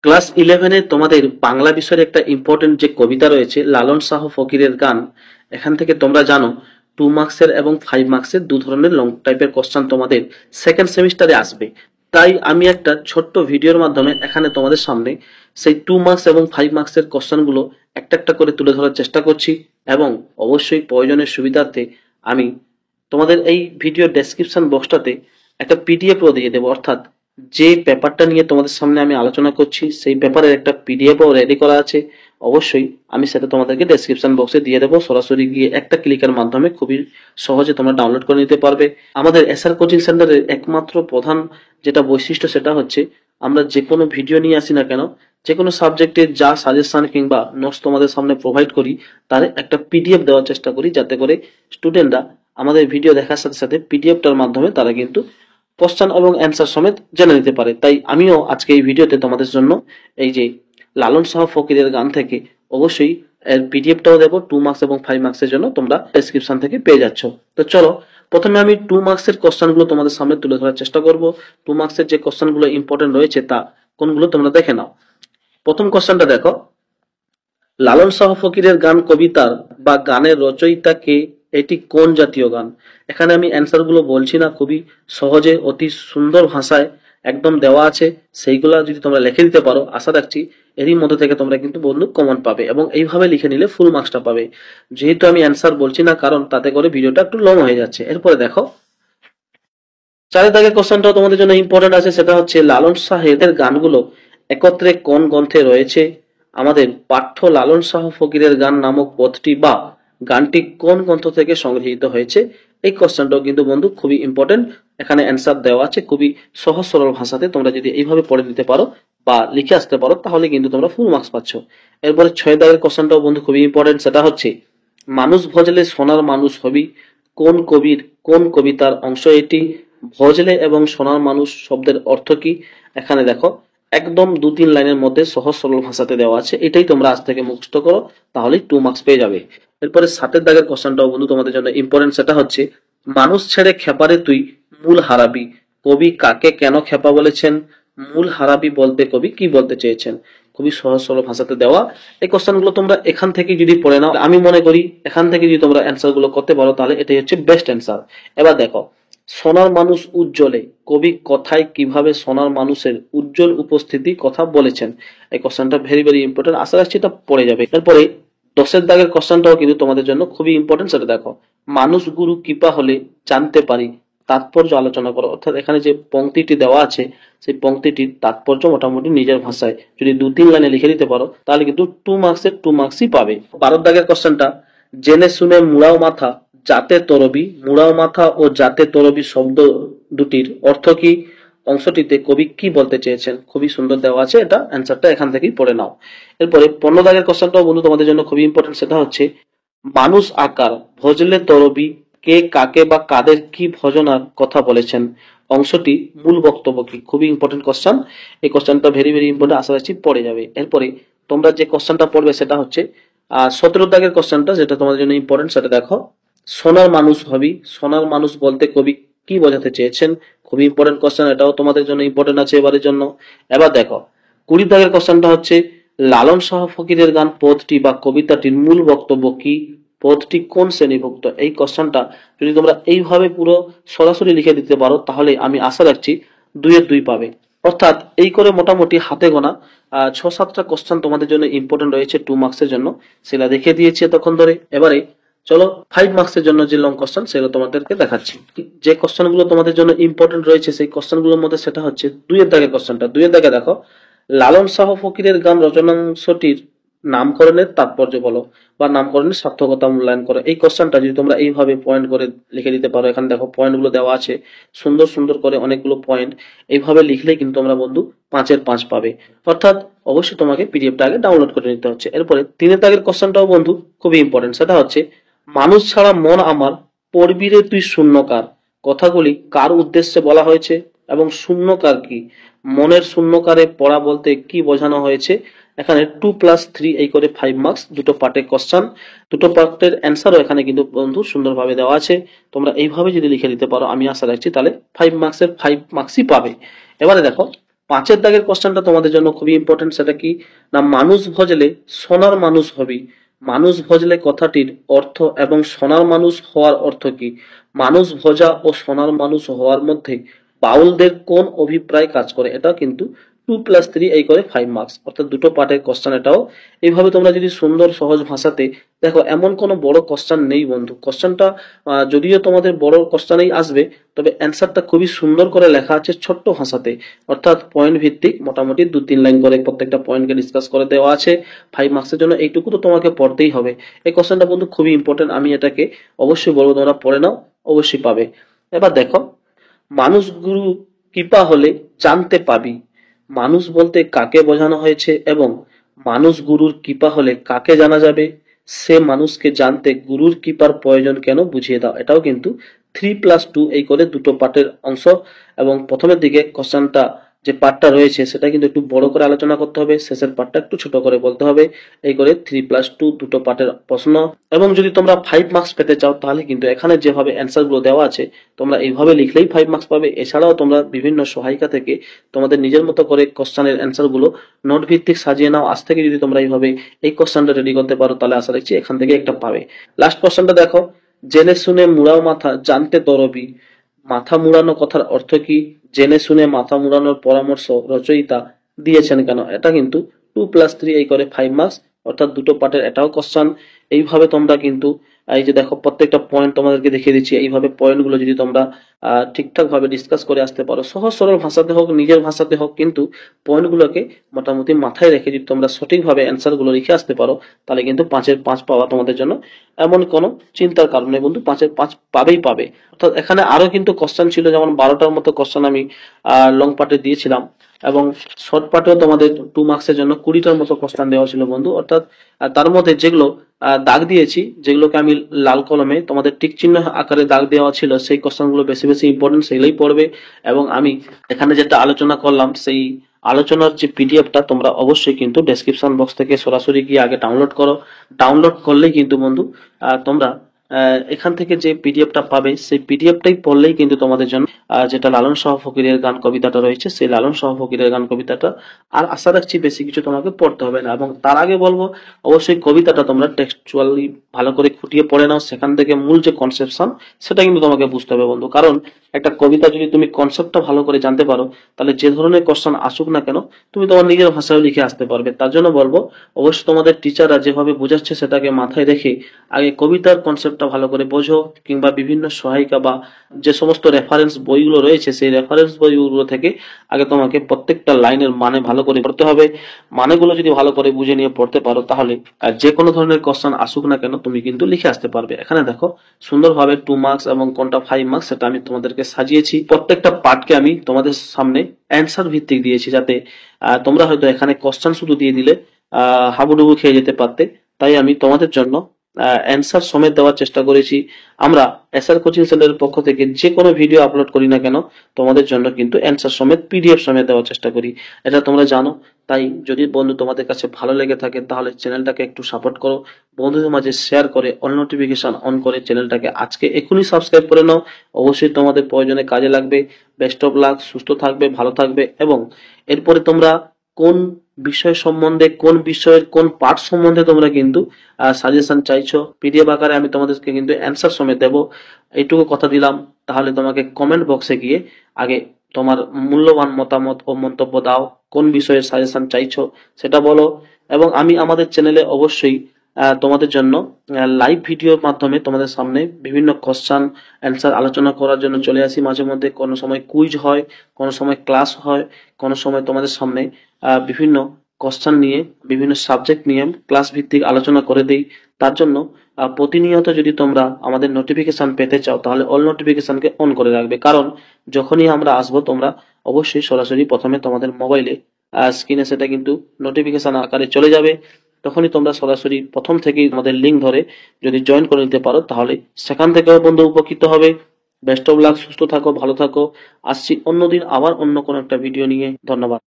Class 11-এ তোমাদের বাংলা বিষয়ের একটা ইম্পর্টেন্ট যে কবিতা রয়েছে লালন শাহ ফকিরের গান, এখান থেকে তোমরা জানো 2 মার্কসের এবং 5 মার্কসের দু ধরনের লং টাইপের কোশ্চেন তোমাদের সেকেন্ড সেমিস্টারে আসবে। তাই আমি একটা ছোট্ট ভিডিওর মাধ্যমে এখানে তোমাদের সামনে সেই 2 মার্কস এবং 5 মার্কসের কোশ্চেনগুলো একটা একটা করে তুলে ধরার চেষ্টা করছি, এবং অবশ্যই প্রয়োজনের সুবিধার্থে আমি তোমাদের এই ভিডিও ডেসক্রিপশন বক্সটাতে একটা পিডিএফও দিয়ে দেবো। অর্থাৎ যে পেপারটা নিয়ে তোমাদের সামনে আমি আলোচনা করছি সেই পেপারের একটা পিডিএফও রেডি করা আছে। অবশ্যই আমি সেটা তোমাদেরকে ডেসক্রিপশন বক্সে দিয়ে দেবো, সরাসরি গিয়ে একটা ক্লিকের মাধ্যমে খুবই সহজে তোমরা ডাউনলোড করে নিতে পারবে। আমাদের এসআর কোচিং সেন্টারের একমাত্র প্রধান যেটা বৈশিষ্ট্য সেটা হচ্ছে আমরা যে কোনো ভিডিও নিয়ে আসি না কেন, যে কোনো সাবজেক্টের যা সাজেশন কিংবা নোটস তোমাদের সামনে প্রোভাইড করি তার একটা পিডিএফ দেওয়ার চেষ্টা করি, যাতে করে স্টুডেন্টরা আমাদের ভিডিও দেখার সাথে সাথে পিডিএফটার মাধ্যমে তারা কিন্তু কোশ্চেন এবং অ্যান্সার সমেত জেনে নিতে পারে। তাই আমিও আজকে এই ভিডিওতে তোমাদের জন্য এই যে লালন শাহ ফকিরের গান থেকে অবশ্যই এর পিডিএফটাও দেবো 2 মার্কস এবং 5 মার্কসের জন্য, তোমরা ডেসক্রিপশন থেকে পেয়ে যাচ্ছ। তো চলো প্রথমে আমি 2 মার্কসের কোশ্চেনগুলো তোমাদের সামনে তুলে ধরার চেষ্টা করব। 2 মার্কসের যে কোশ্চেনগুলো ইম্পর্টেন্ট রয়েছে তা কোনগুলো তোমরা দেখে নাও। প্রথম কোশ্চেনটা দেখো, লালন শাহ ফকিরের গান কবিতার বা গানের রচয়িতা কে? এটি কোন জাতীয় গান? এখানে আমি অ্যান্সার গুলো বলছি না, খুবই সহজে অতি সুন্দর ভাষায় একদম দেওয়া আছে, সেইগুলা যদি তোমরা লিখে দিতে পারো আশা রাখছি এরই মধ্যে থেকে তোমরা কিন্তু বন্ধু কমন পাবে, এবং এইভাবে লিখে নিলে ফুল মার্কসটা পাবে। যেহেতু আমি অ্যান্সার বলছি না কারণ তাতে করে ভিডিওটা একটু লং হয়ে যাচ্ছে। এরপরে দেখো 4 দাগের কোশ্চেনটাও তোমাদের জন্য ইম্পর্টেন্ট আছে, সেটা হচ্ছে লালন শাহের গানগুলো একত্রে কোন গ্রন্থে রয়েছে? আমাদের পাঠ্য লালন শাহ ফকিরের গান নামক পথটি বা গানটি কোন গ্রন্থ থেকে সংগৃহীত হয়েছে? এই কোশ্চেনটাও কিন্তু বন্ধু খুবই ইম্পর্টেন্ট, এখানে অ্যান্সার দেওয়া আছে খুবই সহজ সরল ভাষাতে। তোমরা যদি এইভাবে পড়ে নিতে পারো বা লিখে আসতে পারো তাহলে কিন্তু তোমরা ফুল মার্কস পাচ্ছ। এরপরে 6 দাগের কোশ্চেনটাও বন্ধু খুবই ইম্পর্টেন্ট, সেটা হচ্ছে মানুষ ভজলে সোনার মানুষ হবি কোন কবির কোন কবিতার অংশ এটি? ভজলে এবং সোনার মানুষ শব্দের অর্থ কি? এখানে দেখো একদম 2-3 লাইনের মধ্যে সহজ সরল ভাষাতে দেওয়া আছে, এটাই তোমরা আজ থেকে মুখস্থ করো তাহলেই 2 মার্কস পেয়ে যাবে। এরপরে 7 দাগের কোশ্চেনটাও বন্ধু তোমাদের জন্য ইম্পর্টেন্ট, সেটা হচ্ছে মানুষ ছেড়ে খেপারে তুই মূল হারাবি কবি কাকে কেন খেপা বলেছেন? মূল হারাবি বলতে কবি কি বলতে চেয়েছেন? খুবই সহজ সরল ভাষাতে দেওয়া। এই কোশ্চেনগুলো তোমরা এখান থেকে যদি পড়ে নাও, আমি মনে করি এখান থেকে যদি তোমরা অ্যান্সার গুলো করতে পারো তাহলে এটাই হচ্ছে বেস্ট অ্যান্সার। এবার দেখো, সোনার মানুষ উজ্জ্বলে কবি কথায় কিভাবে সোনার মানুষের উজ্জ্বল উপস্থিতি কথা বলেছেন? এই কোশ্চেনটা ভেরি ভেরি ইম্পর্টেন্ট, আশা রাখছি এটা পড়ে যাবে। এরপরে 10 দাগের কোশ্চেনটাও কিন্তু তোমাদের জন্য খুবই ইম্পর্টেন্ট, সেটা দেখো মানুষ গুরু কৃপা হলে জানতে পারি তাৎপর্য আলোচনা করো। অর্থাৎ এখানে যে পংক্তিটি দেওয়া আছে সেই পংক্তিটির তাৎপর্য মোটামুটি নিজের ভাষায় যদি 2-3 লাইনে লিখে দিতে পারো তাহলে কিন্তু 2 মার্কসের 2 মার্কসই পাবে। 12 দাগের কোশ্চেনটা, জেনে শুনে মুড়াও মাথা জাতে তরবি, মুড়াও মাথা ও জাতে তরবি শব্দ দুটির অর্থ কি? অংশটিতে কবি কি বলতে চেয়েছেন? খুবই সুন্দর দেওয়া আছে, এটা অ্যান্সারটা এখান থেকেই পড়ে নাও। এরপরে 15 দাগের কোশ্চেনটাও বন্ধু তোমাদের জন্য খুবই ইম্পর্টেন্ট, সেটা হচ্ছে মানুষ আকার ভজলে তরবি কে কাকে বা কাদের কি ভজনার কথা বলেছেন? অংশটি মূল বক্তব্য কি? খুবই ইম্পর্টেন্ট কোশ্চেন, এই কোশ্চেনটা ভেরি ভেরি ইম্পর্টেন্ট, আশা রাখছি পড়ে যাবে। এরপরে তোমরা যে কোশ্চেনটা পড়বে সেটা হচ্ছে 17 দাগের কোশ্চেনটা, যেটা তোমাদের জন্য ইম্পর্টেন্ট, সেটা দেখো সোনার মানুষ হবি, সোনার মানুষ বলতে কবি কি বোঝাতে চেয়েছেন? খুবই ইম্পর্টেন্ট কোশ্চেন, এটাও তোমাদের জন্য ইম্পর্টেন্ট আছে এবারের জন্য। এবার দেখো 20 দাগের কোশ্চেনটা হচ্ছে লালন শাহ ফকিরের গান পদটি বা কবিতাটির মূল বক্তব্য কি? পদটি কোন শ্রেণীভুক্ত? এই কোশ্চেনটা যদি তোমরা এইভাবে পুরো সরাসরি লিখে দিতে পারো তাহলে আমি আশা রাখছি 2-এর 2 পাবে। অর্থাৎ এই করে মোটামুটি হাতে গোনা 6-7টা কোশ্চেন তোমাদের জন্য ইম্পর্টেন্ট রয়েছে 2 মার্কসের জন্য, সেটা দেখে দিয়েছি এতক্ষণ ধরে। এবারে চলো 5 মার্কসের জন্য যে লং কোশ্চেন সেগুলো তোমাদেরকে দেখাচ্ছি। যে কোশ্চেন গুলো তোমাদের জন্য ইম্পর্টেন্ট রয়েছে সেই কোশ্চেন গুলোর মধ্যে সেটা হচ্ছে 2-এর দাগের কোশ্চেনটা। 2-এর দাগে দেখো লালন শাহ ফকিরের গান রচনাংশটির নামকরণের তাৎপর্য বলো বা নামকরণের সার্থকতা মূল্যায়ন করো। এই কোশ্চেনটা যদি তোমরা এইভাবে পয়েন্ট করে লিখে দিতে পারো, এখানে দেখো পয়েন্ট গুলো দেওয়া আছে সুন্দর সুন্দর করে অনেকগুলো পয়েন্ট, এইভাবে লিখলে কিন্তু তোমরা বন্ধু 5-এর 5 পাবে। অর্থাৎ অবশ্যই তোমাকে পিডিএফটা আগে ডাউনলোড করে নিতে হচ্ছে। এরপরে 3-এর দাগের কোশ্চেনটাও বন্ধু খুবই ইম্পর্টেন্ট, সেটা হচ্ছে মানুষ ছাড়া মন আমার পড়বি রে তুই শূন্যকার, কথাগুলি কার উদ্দেশ্যে বলা হয়েছে এবং শূন্যকার কি? মনের শূন্যকারে পড়া বলতে কি বোঝানো হয়েছে? এখানে 2+3 এই করে 5 মার্কস, দুটো পার্টের কোশ্চেন, দুটো পার্টের অ্যান্সারও এখানে কিন্তু বন্ধু সুন্দরভাবে দেওয়া আছে। তোমরা এইভাবে যদি লিখে দিতে পারো আমি আশা রাখছি তাহলে 5 মার্কসের 5 মার্কসই পাবে। এবারে দেখো 5 দাগের কোশ্চেনটা তোমাদের জন্য খুবই ইম্পর্টেন্ট। সেটা কি না, মানুষ ভজলে সোনার মানুষ হবি। মানুষ ভজলে কথাটির অর্থ এবং সোনার মানুষ হওয়ার অর্থ কি? মানুষ ভজা ও সোনার মানুষ হওয়ার মধ্যে বাউলদের কোন অভিপ্রায় কাজ করে? এটা কিন্তু 2+3 এই করে 5 মার্কস, অর্থাৎ দুটো পার্টের কোশ্চেন এটাও। এইভাবে তোমরা যদি সুন্দর সহজ ভাষাতে দেখো, এমন কোনো বড় কোশ্চেন নেই বন্ধু। কোশ্চেনটা যদিও তোমাদের বড় কোশ্চেনেই আসবে, তবে অ্যান্সারটা খুবই সুন্দর করে লেখা আছে ছোট্ট ভাষাতে, অর্থাৎ পয়েন্ট ভিত্তিক মোটামুটি 2-3 লাইন করে প্রত্যেকটা পয়েন্টকে ডিসকাস করে দেওয়া আছে। 5 মার্কসের জন্য এইটুকু তো তোমাকে পড়তেই হবে। এই কোশ্চেনটা বন্ধু খুবই ইম্পর্টেন্ট, আমি এটাকে অবশ্যই বলবো তোমরা পড়ে নাও, অবশ্যই পাবে। এবার দেখো, মানুষ গুরু কৃপা হলে জানতে পাবি। মানুষ বলতে কাকে বোঝানো হয়েছে এবং মানুষ গুরুর কৃপা হলে কাকে জানা যাবে? সে মানুষকে জানতে গুরুর কৃপার প্রয়োজন কেন বুঝিয়ে দাও। এটাও কিন্তু 3+2 এই করে দুটো পার্টের অংশ, এবং প্রথমের দিকে কোশ্চেনটা যে পার্টটা রয়েছে সেটা কিন্তু একটু বড় করে আলোচনা করতে হবে, শেষের পার্টটা একটু ছোট করে বলতে হবে। এই করে 3+2 দুটো পার্টের প্রশ্ন। এবং যদি তোমরা 5 মার্কস পেতে চাও তাহলে কিন্তু এখানে যেভাবে অ্যান্সার গুলো দেওয়া আছে তোমরা এইভাবে লিখলেই 5 মার্কস পাবে। এছাড়াও তোমরা বিভিন্ন সহায়িকা থেকে তোমাদের নিজের মতো করে কোশ্চেনের অ্যান্সার গুলো নোট ভিত্তিক সাজিয়ে নাও। আজ থেকে যদি তোমরা এইভাবে এই কোশ্চেনটা রেডি করতে পারো তাহলে আশা রাখছি এখান থেকে একটা পাবে। লাস্ট কোশ্চেনটা দেখো, জেনে শুনে মুড়াও মাথা জানতে তরবি। মাথা মুড়ানো কথার অর্থ কি? জেনে শুনে মাথা মুড়ানোর পরামর্শ রচয়িতা দিয়েছেন কেন? এটা কিন্তু 2+3 এই করে 5 মার্কস, অর্থাৎ দুটো পার্টের এটাও কোশ্চেন। এইভাবে তোমরা কিন্তু এই যে দেখো প্রত্যেকটা পয়েন্ট তোমাদেরকে দেখিয়ে দিচ্ছি, এইভাবে পয়েন্টগুলো যদি তোমরা ঠিকঠাক ভাবে ডিসকাস করে আসতে পারো, সহজ সরল ভাষাতে হোক নিজের ভাষাতে হোক, কিন্তু পয়েন্টগুলোকে মোটামুটি মাথায় রেখে যদি তোমরা সঠিকভাবে অ্যান্সার গুলো লিখে আসতে পারো তাহলে কিন্তু 5-এর 5 পাওয়া তোমাদের জন্য এমন কোনো চিন্তার কারণ নেই বন্ধু, 5-এর 5 পাবেই পাবে। অর্থাৎ এখানে আরো কিন্তু কোশ্চেন ছিল, যেমন 12টার মতো কোশ্চেন আমি লং পার্টে দিয়েছিলাম, এবং শর্ট পার্টেও তোমাদের 2 মার্কসের জন্য 20টার মতো কোশ্চেন দেওয়া ছিল বন্ধু। অর্থাৎ তার মধ্যে যেগুলো দাগ দিয়েছি, যেগুলোকে আমি লাল কলমে তোমাদের টিক চিহ্ন আকারে দাগ দেওয়া ছিল, সেই কোশ্চেনগুলো বেশি বেশি ইম্পর্টেন্ট, সেগুলোই পড়বে। এবং আমি এখানে যেটা আলোচনা করলাম সেই আলোচনার যে পিডিএফটা তোমরা অবশ্যই কিন্তু ডেসক্রিপশন বক্স থেকে সরাসরি গিয়ে আগে ডাউনলোড করো। ডাউনলোড করলেই কিন্তু বন্ধু তোমরা এখান থেকে যে পিডিএফটা পাবে সেই পিডিএফটাই পড়লেই কিন্তু তোমাদের জন্য যেটা লালন শাহ ফকিরের গান কবিতাটা রয়েছে সেই লালন শাহ ফকিরের গান কবিতাটা আর আশা রাখছি বেশি কিছু তোমাকে পড়তে হবে না। এবং তার আগে বলবো অবশ্যই কবিতাটা তোমরা টেক্সচুয়ালি ভালো করে খুঁটিয়ে পড়ে নাও, সেখান থেকে মূল যে কনসেপশন সেটা কিন্তু তোমাকে বুঝতে হবে বন্ধু। কারণ একটা কবিতা যদি তুমি কনসেপ্টটা ভালো করে জানতে পারো তাহলে যে ধরনের কোশ্চেন আসুক না কেন তুমি তোমার নিজের ভাষায় লিখে আসতে পারবে। তার জন্য বলবো অবশ্যই তোমাদের টিচাররা যেভাবে বোঝাচ্ছে সেটাকে মাথায় রেখে আগে কবিতার কনসেপ্টটা ভালো করে বোঝো, কিংবা বিভিন্ন সহায়িকা বা যে সমস্ত রেফারেন্স বইগুলো রয়েছে সেই রেফারেন্স বইগুলো থেকে আগে তোমাকে প্রত্যেকটা লাইনের মানে ভালো করে পড়তে হবে। মানেগুলো যদি ভালো করে বুঝে নিয়ে পড়তে পারো তাহলে যে কোনো ধরনের কোশ্চেন আসুক না কেন তুমি কিন্তু লিখে আসতে পারবে। এখানে দেখো সুন্দরভাবে 2 মার্কস এবং কোনটা 5 মার্কস সেটা আমি তোমাদেরকে সাজিয়েছি। প্রত্যেকটা পার্টকে আমি তোমাদের সামনে অ্যান্সার ভিত্তিক দিয়েছি, যাতে তোমরা হয়তো এখানে কোশ্চেন শুধু দিয়ে দিলে হাবুডুবু খেয়ে যেতে পারতে। তাই আমি তোমাদের জন্য অ্যান্সার সমেত দেওয়ার চেষ্টা করেছি। আমরা এসআর কোচিং সেন্টারের পক্ষ থেকে যে কোনো ভিডিও আপলোড করি না কেন তোমাদের জন্য কিন্তু অ্যান্সার সমেত পিডিএফ সমেত দেওয়ার চেষ্টা করি, এটা তোমরা জানো। তাই যদি বন্ধু তোমাদের কাছে ভালো লেগে থাকে তাহলে চ্যানেলটাকে একটু সাপোর্ট করো, বন্ধুদের মাঝে শেয়ার করে অল নোটিফিকেশন অন করে চ্যানেলটাকে আজকে এখনই সাবস্ক্রাইব করে নাও। অবশ্যই তোমাদের প্রয়োজনে কাজে লাগবে। বেস্ট অফ লাক, সুস্থ থাকবে, ভালো থাকবে। এবং এরপরে তোমরা কোন বিষয় সম্বন্ধে, কোন বিষয়ের কোন পার্ট সম্বন্ধে তোমরা কিন্তু সাজেশন চাইছো পিডিএফ আকারে আমি তোমাদেরকে কিন্তু অ্যান্সার সমেত দেবো, এইটুকু কথা দিলাম। তাহলে তোমাকে কমেন্ট বক্সে গিয়ে আগে তোমার মূল্যবান মতামত ও মন্তব্য দাও, কোন বিষয়ের সাজেশন চাইছো সেটা বলো। এবং আমি আমাদের চ্যানেলে অবশ্যই তোমাদের জন্য লাইভ ভিডিওর মাধ্যমে তোমাদের সামনে বিভিন্ন কোশ্চেন অ্যান্সার আলোচনা করার জন্য চলে আসি। মাঝে মধ্যে কোনো সময় কুইজ হয়, কোনো সময় ক্লাস হয়, কোনো সময় তোমাদের সামনে বিভিন্ন কোশ্চেন নিয়ে বিভিন্ন সাবজেক্ট নিয়ে ক্লাস ভিত্তিক আলোচনা করে দেই। তার জন্য প্রতিনিয়ত যদি তোমরা আমাদের নোটিফিকেশন পেতে চাও তাহলে অল নোটিফিকেশনকে অন করে রাখবে, কারণ যখনই আমরা আসবো তোমরা অবশ্যই সরাসরি প্রথমে তোমাদের মোবাইলে স্ক্রিনে সেটা কিন্তু নোটিফিকেশন আকারে চলে যাবে। তখনই তোমরা সরাসরি প্রথম থেকেই আমাদের লিঙ্ক ধরে যদি জয়েন করে নিতে পারো তাহলে সেখান থেকেও বন্ধু উপকৃত হবে। বেস্ট অফ লাক, সুস্থ থাকো, ভালো থাকো। আসছি অন্যদিন আবার অন্য কোনো একটা ভিডিও নিয়ে। ধন্যবাদ।